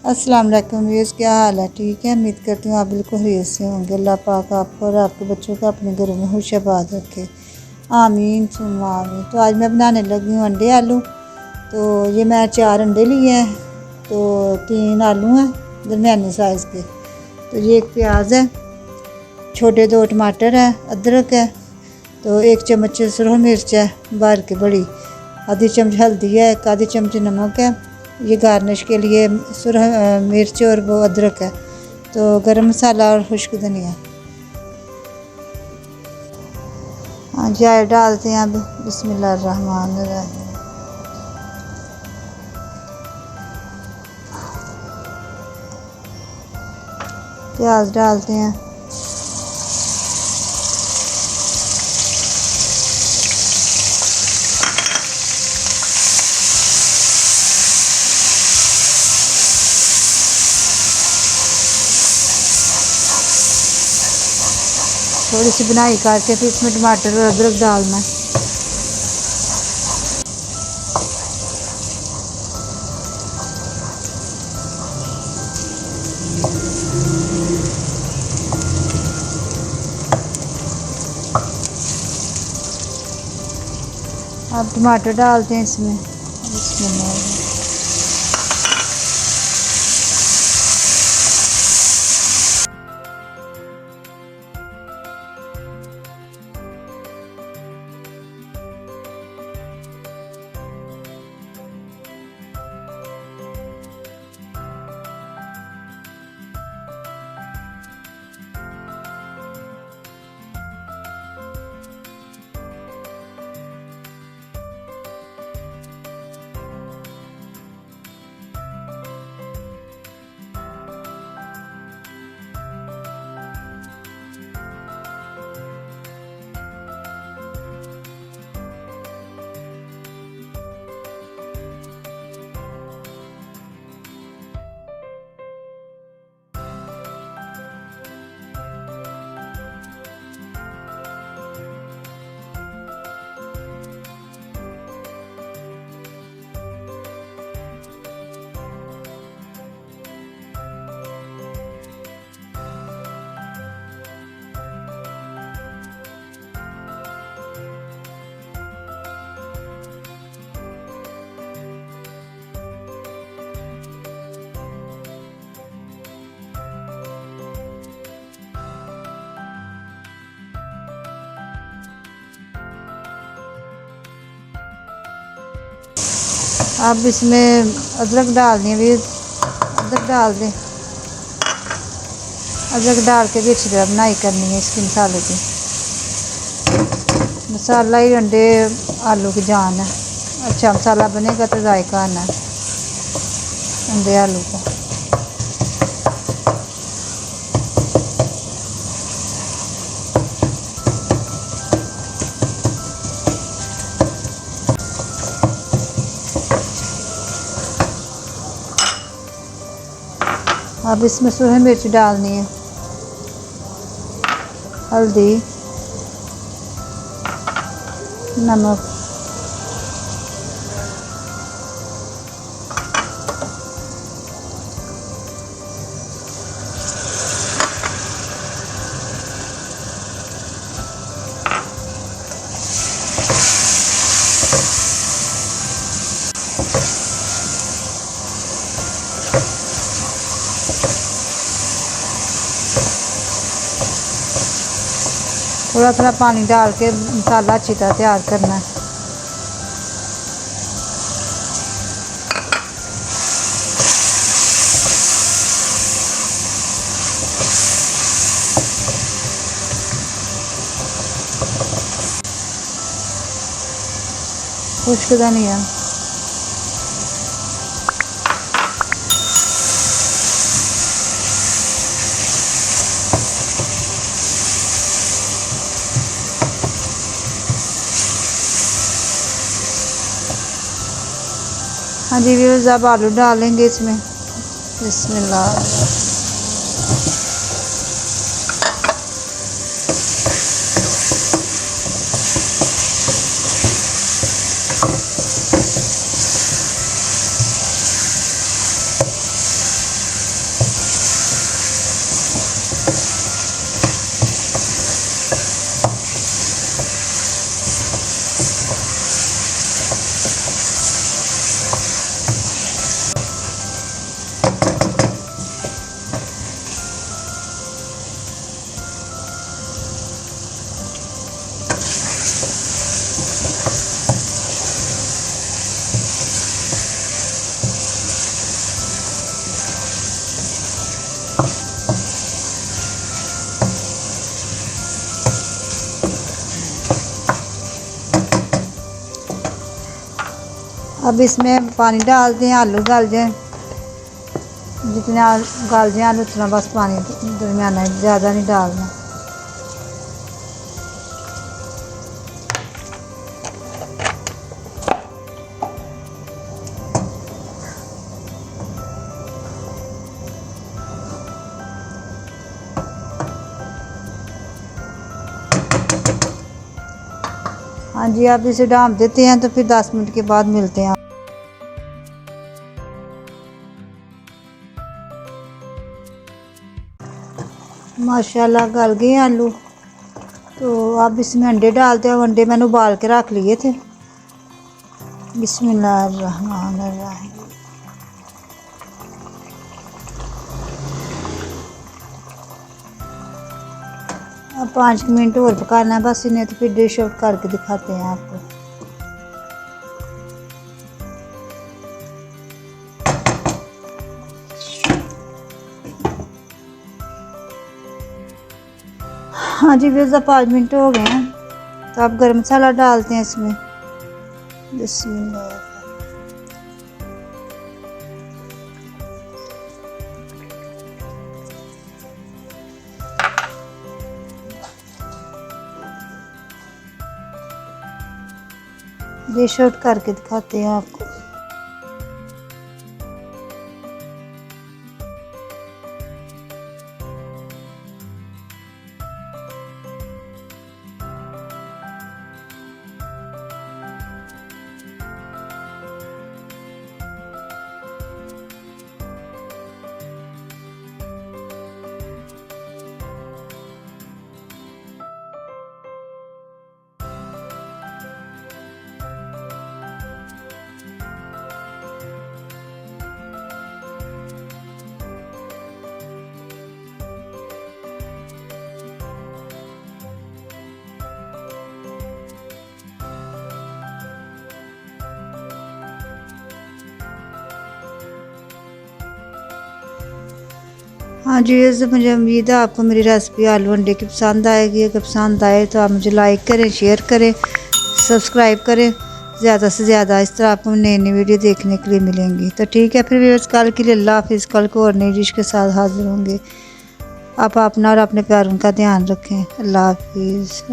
अस्सलाम वालेकुम व्यूअर्स, क्या हाल है? ठीक है, उम्मीद करती हूँ आप बिल्कुल खैरियत से होंगे। अल्लाह पाक आपको और आपके बच्चों को अपने घरों में खुश आबाद रखे, आमीन सुम्मा आमीन। तो आज मैं बनाने लगी हूँ अंडे आलू। तो ये मैं 4 अंडे लिए हैं, तो 3 आलू हैं दरमियाने साइज़ के। तो ये एक प्याज है, छोटे 2 टमाटर है, अदरक है, तो 1 चम्मच सुरख मिर्च है बाहर की बड़ी, आधी चम्मच हल्दी है, 1 आधी चम्मच नमक है। ये गार्निश के लिए सुरख मिर्च और वो अदरक है। तो गरम मसाला और खुश्क धनिया। हाँ जाए डालते हैं अब। बिस्मिल्लाहिर्रहमानिर्रहीम। प्याज डालते हैं, थोड़ी सी बनाई करके फिर इसमें टमाटर और अदरक डालना है। अब टमाटर डालते हैं इसमें। बिस्मिल्लाह। अब इसमें अदरक डाल दें। भी अदरक डाल दें। अदरक डाल के भी अच्छी तरह बनाई करनी है इसके मसाले की। मसाला ही अंडे आलू की जान है। अच्छा मसाला बनेगा तो जायका आना है अंडे आलू का। अब इसमें सूखी मिर्च डालनी है, हल्दी, नमक, थोड़ा थोड़ा पानी डाल के मसाला अच्छी तरह तैयार करना है। खुश्क धनिया, हाँ जी व्यूअर्स, अब आलू डालेंगे इसमें। बिस्मिल्लाह। अब इसमें पानी डाल दें, आलू गल जाए। जितने गल जाए आलू उतना बस पानी दरमियाना है, ज़्यादा नहीं डालना। हाँ जी, आप इसे ढाँप देते हैं तो फिर 10 मिनट के बाद मिलते हैं। माशाल्लाह गल गए आलू। तो अब इसमें अंडे डालते हैं। अंडे मैंने उबाल के रख लिए थे। बिस्मिल्लाहिर्रहमानिर्रहीम। अब 5 मिनट और पकाना है बस इन्हें, तो फिर डिश आउट करके दिखाते हैं आपको। हाँ जी व्यूज़, 5 मिनट हो गए हैं। तो अब गरम मसाला डालते हैं इसमें। बिस्मिल्लाह। डिश आउट करके दिखाते हैं आपको। हाँ जी, वैसे मुझे उम्मीद है आपको मेरी रेसिपी आलू अंडे की पसंद आएगी। अगर पसंद आए तो आप मुझे लाइक करें, शेयर करें, सब्सक्राइब करें ज़्यादा से ज़्यादा। इस तरह आपको नई नई वीडियो देखने के लिए मिलेंगी। तो ठीक है फिर व्यूअर्स, कल के लिए अल्लाह हाफिज़। कल को और नई डिश के साथ हाजिर होंगे। आप अपना और अपने प्यारों का ध्यान रखें। अल्लाह हाफिज़।